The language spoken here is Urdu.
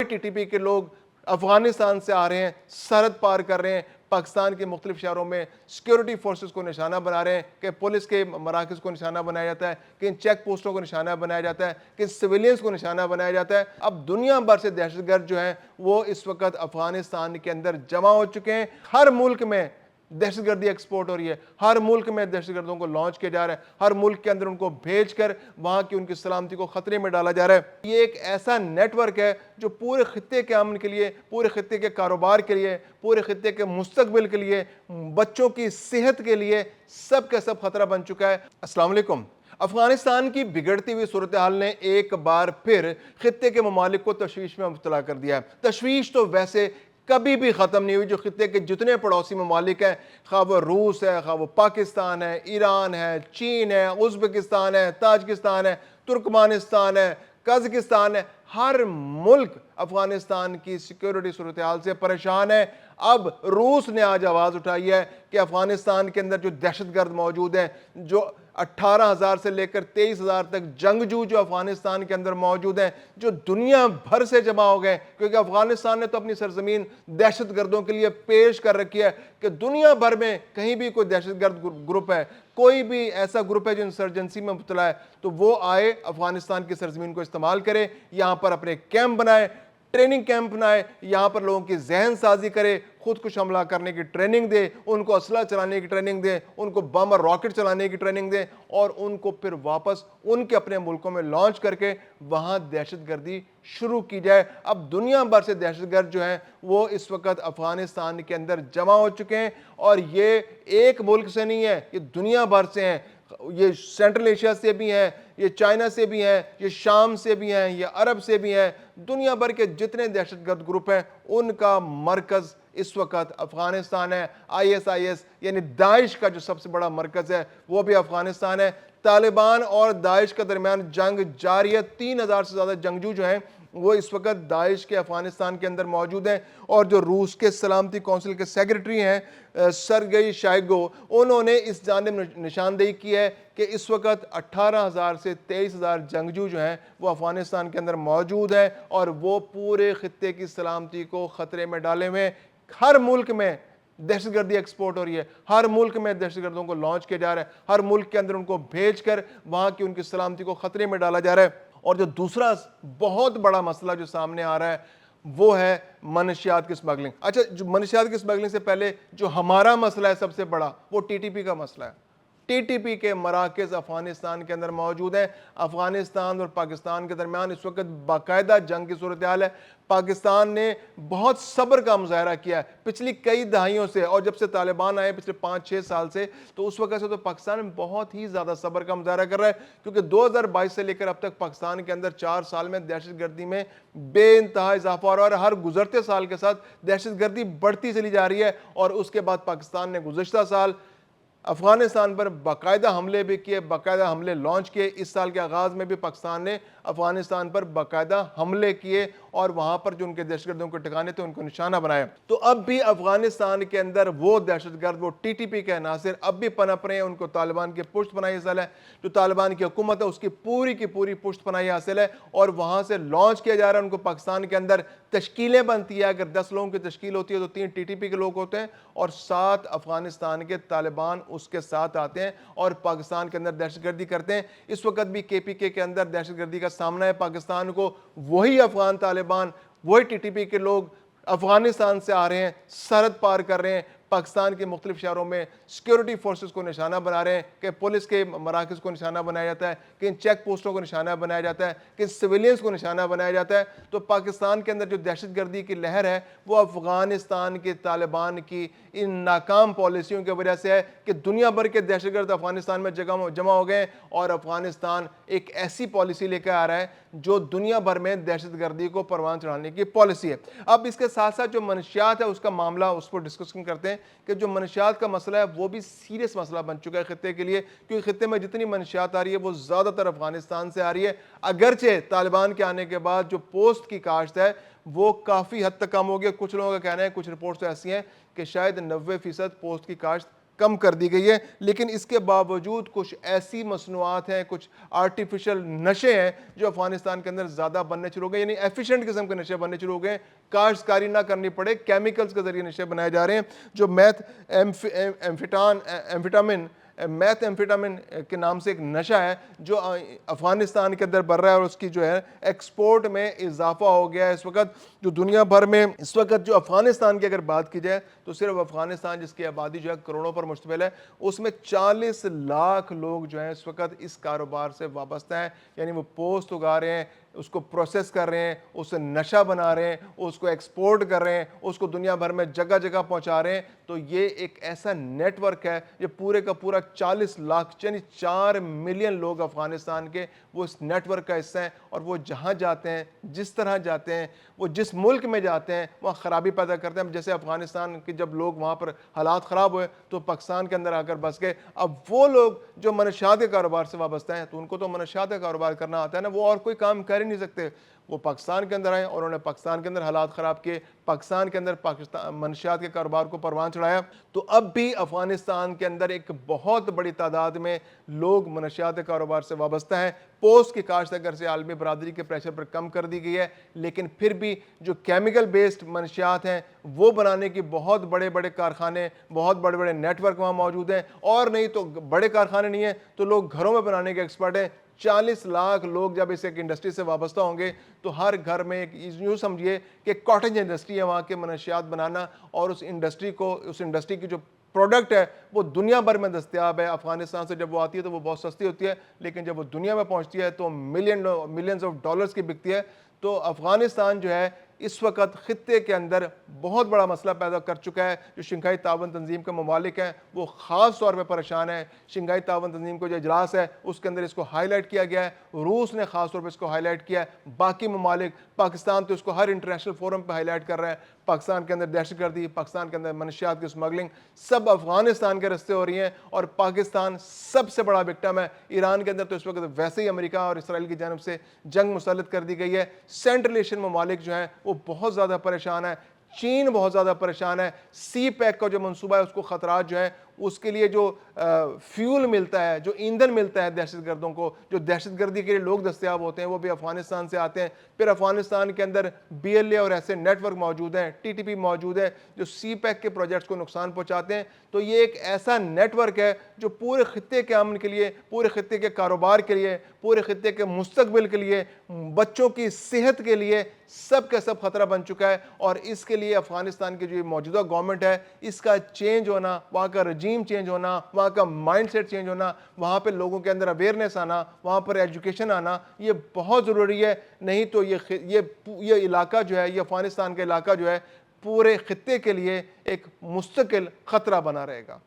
ٹی ٹی پی کے لوگ افغانستان سے آ رہے ہیں، سرحد پار کر رہے ہیں، پاکستان کے مختلف شہروں میں سیکیورٹی فورسز کو نشانہ بنا رہے ہیں، کہ پولیس کے مراکز کو نشانہ بنایا جاتا ہے، کہ ان چیک پوسٹوں کو نشانہ بنایا جاتا ہے، کہ سویلینز کو نشانہ بنایا جاتا ہے۔ اب دنیا بھر سے دہشت گرد جو ہیں وہ اس وقت افغانستان کے اندر جمع ہو چکے ہیں۔ ہر ملک میں دہشت گردی ایکسپورٹ ہو رہی ہے، ہر ملک میں دہشت گردوں کو لانچ کیا جا رہا ہے، ہر ملک کے اندر ان کو بھیج کر وہاں کی ان کی سلامتی کو خطرے میں ڈالا جا رہا ہے۔ یہ ایک ایسا نیٹ ورک ہے جو پورے خطے کے امن کے لیے، پورے خطے کے کاروبار کے لیے، پورے خطے کے مستقبل کے لیے، بچوں کی صحت کے لیے سب کا سب خطرہ بن چکا ہے۔ السلام علیکم۔ افغانستان کی بگڑتی ہوئی صورتحال نے ایک بار پھر خطے کے ممالک کو تشویش میں مبتلا کر دیا ہے۔ تشویش تو ویسے کبھی بھی ختم نہیں ہوئی، جو خطے کے جتنے پڑوسی ممالک ہیں، خواہ وہ روس ہے، خواہ وہ پاکستان ہے، ایران ہے، چین ہے، ازبکستان ہے، تاجکستان ہے، ترکمانستان ہے، قازقستان ہے، ہر ملک افغانستان کی سیکیورٹی صورتحال سے پریشان ہے۔ اب روس نے آج آواز اٹھائی ہے کہ افغانستان کے اندر جو دہشت گرد موجود ہیں، جو 18,000 سے لے کر 23,000 تک جنگجو جو افغانستان کے اندر موجود ہیں، جو دنیا بھر سے جمع ہو گئے، کیونکہ افغانستان نے تو اپنی سرزمین دہشت گردوں کے لیے پیش کر رکھی ہے کہ دنیا بھر میں کہیں بھی کوئی دہشت گرد گروپ ہے، کوئی بھی ایسا گروپ ہے جو انسرجنسی میں مبتلا ہے، تو وہ آئے افغانستان کی سرزمین کو استعمال کرے، یہاں پر اپنے کیمپ بنائے، ٹریننگ کیمپ بنائے، یہاں پر لوگوں کی ذہن سازی کرے، خود کش حملہ کرنے کی ٹریننگ دے، ان کو اسلحہ چلانے کی ٹریننگ دے، ان کو بم اور راکٹ چلانے کی ٹریننگ دے، اور ان کو پھر واپس ان کے اپنے ملکوں میں لانچ کر کے وہاں دہشت گردی شروع کی جائے۔ اب دنیا بھر سے دہشت گرد جو ہیں وہ اس وقت افغانستان کے اندر جمع ہو چکے ہیں، اور یہ ایک ملک سے نہیں ہے، یہ دنیا بھر سے ہیں۔ یہ سینٹرل ایشیا سے بھی ہیں، یہ چائنا سے بھی ہیں، یہ شام سے بھی ہیں، یہ عرب سے بھی ہیں۔ دنیا بھر کے جتنے دہشت گرد گروپ ہیں ان کا مرکز اس وقت افغانستان ہے۔ ISIS یعنی داعش کا جو سب سے بڑا مرکز ہے وہ بھی افغانستان ہے۔ طالبان اور داعش کے درمیان جنگ جاری ہے۔ 3,000 سے زیادہ جنگجو جو ہیں وہ اس وقت داعش کے افغانستان کے اندر موجود ہیں، اور جو روس کے سلامتی کونسل کے سیکرٹری ہیں سرگئی شائگو، انہوں نے اس جانب نشاندہی کی ہے کہ اس وقت 18,000 سے 23,000 جنگجو جو ہیں وہ افغانستان کے اندر موجود ہیں، اور وہ پورے خطے کی سلامتی کو خطرے میں ڈالے ہوئے۔ ہر ملک میں دہشت گردی ایکسپورٹ ہو رہی ہے، ہر ملک میں دہشت گردوں کو لانچ کیا جا رہا ہے، ہر ملک کے اندر ان کو بھیج کر وہاں کی ان کی سلامتی کو خطرے میں ڈالا جا رہا ہے۔ اور جو دوسرا بہت بڑا مسئلہ جو سامنے آ رہا ہے وہ ہے منشیات کی سمگلنگ۔ اچھا، جو منشیات کی سمگلنگ سے پہلے جو ہمارا مسئلہ ہے سب سے بڑا، وہ ٹی ٹی پی کا مسئلہ ہے۔ ٹی ٹی پی کے مراکز افغانستان کے اندر موجود ہیں۔ افغانستان اور پاکستان کے درمیان اس وقت باقاعدہ جنگ کی صورتحال ہے۔ پاکستان نے بہت صبر کا مظاہرہ کیا ہے پچھلی کئی دہائیوں سے، اور جب سے طالبان آئے پچھلے 5-6 سال سے، تو اس وقت سے تو پاکستان بہت ہی زیادہ صبر کا مظاہرہ کر رہا ہے، کیونکہ 2022 سے لے کر اب تک پاکستان کے اندر 4 سال میں دہشت گردی میں بے انتہا اضافہ ہو رہا ہے، اور ہر گزرتے سال کے ساتھ دہشت گردی بڑھتی چلی جا رہی ہے۔ اور اس کے بعد پاکستان نے گزشتہ سال افغانستان پر باقاعدہ حملے بھی کیے، باقاعدہ حملے لانچ کیے۔ اس سال کے آغاز میں بھی پاکستان نے افغانستان پر باقاعدہ حملے کیے، اور وہاں پر جو ان کے دہشت گردوں کے ٹھکانے تھے ان کو نشانہ بنایا۔ تو اب بھی افغانستان کے اندر وہ دہشت گرد، وہ ٹی ٹی پی کے عناصر اب بھی پنپ رہے ہیں، ان کو طالبان کی پشت پناہی حاصل ہے، جو طالبان کی حکومت ہے اس کی پوری پشت پناہی حاصل ہے، اور وہاں سے لانچ کیا جا رہا ہے ان کو۔ پاکستان کے اندر تشکیلیں بنتی ہے، اگر 10 لوگوں کی تشکیل ہوتی ہے تو 3 ٹی ٹی پی کے لوگ ہوتے ہیں، اور 7 افغانستان کے طالبان اس کے ساتھ آتے ہیں اور پاکستان کے اندر دہشت گردی کرتے ہیں۔ اس وقت بھی KPK کے اندر دہشت گردی کا سامنا ہے پاکستان کو۔ وہی افغان طالبان، وہی ٹی ٹی پی کے لوگ افغانستان سے آ رہے ہیں، سرحد پار کر رہے ہیں، پاکستان کے مختلف شہروں میں سیکیورٹی فورسز کو نشانہ بنا رہے ہیں، کہ پولیس کے مراکز کو نشانہ بنایا جاتا ہے، کہ ان چیک پوسٹوں کو نشانہ بنایا جاتا ہے، کہ سویلینز کو نشانہ بنایا جاتا ہے۔ تو پاکستان کے اندر جو دہشت گردی کی لہر ہے وہ افغانستان کے طالبان کی ان ناکام پالیسیوں کی وجہ سے ہے، کہ دنیا بھر کے دہشت گرد افغانستان میں جمع ہو گئے، اور افغانستان ایک ایسی پالیسی لے کے آ رہا ہے جو دنیا بھر میں دہشت گردی کو پروان چڑھانے کی پالیسی ہے۔ اب اس کے ساتھ ساتھ جو منشیات ہے اس کا معاملہ، اس پر ڈسکشن کرتے ہیں کہ جو منشیات کا مسئلہ ہے وہ بھی سیریس مسئلہ بن چکا ہے خطے کے لیے، کیونکہ خطے میں جتنی منشیات آ رہی ہے وہ زیادہ تر افغانستان سے آ رہی ہے۔ اگرچہ طالبان کے آنے کے بعد جو پوسٹ کی کاشت ہے وہ کافی حد تک کم ہو گیا، کچھ لوگوں کا کہنا ہے، کچھ رپورٹس ایسی ہیں کہ شاید 90% پوسٹ کی کاشت کم کر دی گئی ہے، لیکن اس کے باوجود کچھ ایسی مصنوعات ہیں، کچھ آرٹیفیشل نشے ہیں جو افغانستان کے اندر زیادہ بننے شروع ہو گئے، یعنی ایفیشینٹ قسم کے نشے بننے شروع ہو گئے، کاشتکاری نہ کرنی پڑے، کیمیکلز کے ذریعے نشے بنائے جا رہے ہیں، جو میتھ ایمفیٹامن کے نام سے ایک نشہ ہے جو افغانستان کے اندر بڑھ رہا ہے، اور اس کی جو ہے ایکسپورٹ میں اضافہ ہو گیا ہے اس وقت، جو دنیا بھر میں اس وقت جو افغانستان کی اگر بات کی جائے تو صرف افغانستان جس کی آبادی جو ہے کروڑوں پر مشتمل ہے، اس میں 40 لاکھ لوگ جو ہیں اس وقت اس کاروبار سے وابستہ ہیں، یعنی وہ پوسٹ اگا رہے ہیں، اس کو پروسیس کر رہے ہیں، اس سے نشہ بنا رہے ہیں، اس کو ایکسپورٹ کر رہے ہیں، اس کو دنیا بھر میں جگہ جگہ پہنچا رہے ہیں۔ تو یہ ایک ایسا نیٹ ورک ہے، یہ پورے کا پورا 40 لاکھ یعنی 4 ملین لوگ افغانستان کے وہ اس نیٹ ورک کا حصہ ہیں، اور وہ جہاں جاتے ہیں، جس طرح جاتے ہیں، وہ جس ملک میں جاتے ہیں وہاں خرابی پیدا کرتے ہیں۔ جیسے افغانستان کے جب لوگ وہاں پر حالات خراب ہوئے تو پاکستان کے اندر آ کر بس گئے، اب وہ لوگ جو منشیات کے کاروبار سے وابستہ ہیں تو ان کو تو منشیات کا کاروبار کرنا آتا ہے نا، وہ اور کوئی کام کر ہی نہیں سکتے، وہ پاکستان کے اندر آئے اور انہوں نے پاکستان کے اندر حالات خراب کیے، پاکستان کے اندر منشیات کے کاروبار کو پروان چڑھایا۔ تو اب بھی افغانستان کے اندر ایک بہت بڑی تعداد میں لوگ منشیات کے کاروبار سے وابستہ ہیں، پوسٹ کی کاشت اگر سے عالمی برادری کے پریشر پر کم کر دی گئی ہے، لیکن پھر بھی جو کیمیکل بیسڈ منشیات ہیں وہ بنانے کی بہت بڑے بڑے کارخانے، بہت بڑے بڑے نیٹ ورک وہاں موجود ہیں، اور نہیں تو بڑے کارخانے نہیں ہیں تو لوگ گھروں میں بنانے کے ایکسپرٹ ہیں۔ 40 لاکھ لوگ جب اس ایک انڈسٹری سے وابستہ ہوں گے تو ہر گھر میں یوں سمجھیے کہ کاٹیج انڈسٹری ہے وہاں کے منشیات بنانا، اور اس انڈسٹری کی جو پروڈکٹ ہے وہ دنیا بھر میں دستیاب ہے۔ افغانستان سے جب وہ آتی ہے تو وہ بہت سستی ہوتی ہے، لیکن جب وہ دنیا میں پہنچتی ہے تو ملینز آف ڈالرز کی بکتی ہے۔ تو افغانستان جو ہے اس وقت خطے کے اندر بہت بڑا مسئلہ پیدا کر چکا ہے۔ جو شنگھائی تعاون تنظیم کے ممالک ہیں وہ خاص طور پہ پریشان ہیں۔ شنگھائی تعاون تنظیم کو جو اجلاس ہے اس کے اندر اس کو ہائی لائٹ کیا گیا ہے، روس نے خاص طور پہ اس کو ہائی لائٹ کیا ہے، باقی ممالک، پاکستان تو اس کو ہر انٹرنیشنل فورم پہ ہائی لائٹ کر رہا ہے۔ پاکستان کے اندر دہشت گردی، پاکستان کے اندر منشیات کی اسمگلنگ سب افغانستان کے رستے ہو رہی ہیں، اور پاکستان سب سے بڑا وکٹم ہے۔ ایران کے اندر تو اس وقت ویسے ہی امریکہ اور اسرائیل کی جانب سے جنگ مسلط کر دی گئی ہے۔ سینٹرل ایشین ممالک جو ہیں وہ بہت زیادہ پریشان ہیں، چین بہت زیادہ پریشان ہے، سی پیک کا جو منصوبہ ہے اس کو خطرات جو ہیں، اس کے لیے جو فیول ملتا ہے، جو ایندھن ملتا ہے دہشت گردوں کو، جو دہشت گردی کے لیے لوگ دستیاب ہوتے ہیں وہ بھی افغانستان سے آتے ہیں۔ پھر افغانستان کے اندر بی ایل اے اور ایسے نیٹ ورک موجود ہیں، ٹی ٹی پی موجود ہے جو سی پیک کے پروجیکٹس کو نقصان پہنچاتے ہیں۔ تو یہ ایک ایسا نیٹ ورک ہے جو پورے خطے کے امن کے لیے، پورے خطے کے کاروبار کے لیے، پورے خطے کے مستقبل کے لیے، بچوں کی صحت کے لیے سب کا سب خطرہ بن چکا ہے۔ اور اس کے لیے افغانستان کی جو موجودہ گورنمنٹ ہے اس کا چینج ہونا، وہاں کا رجیم چینج ہونا، وہاں کا مائنڈ سیٹ چینج ہونا، وہاں پہ لوگوں کے اندر اویئرنیس آنا، وہاں پر ایجوکیشن آنا، یہ بہت ضروری ہے۔ نہیں تو یہ علاقہ جو ہے، یہ افغانستان کا علاقہ جو ہے پورے خطے کے لیے ایک مستقل خطرہ بنا رہے گا۔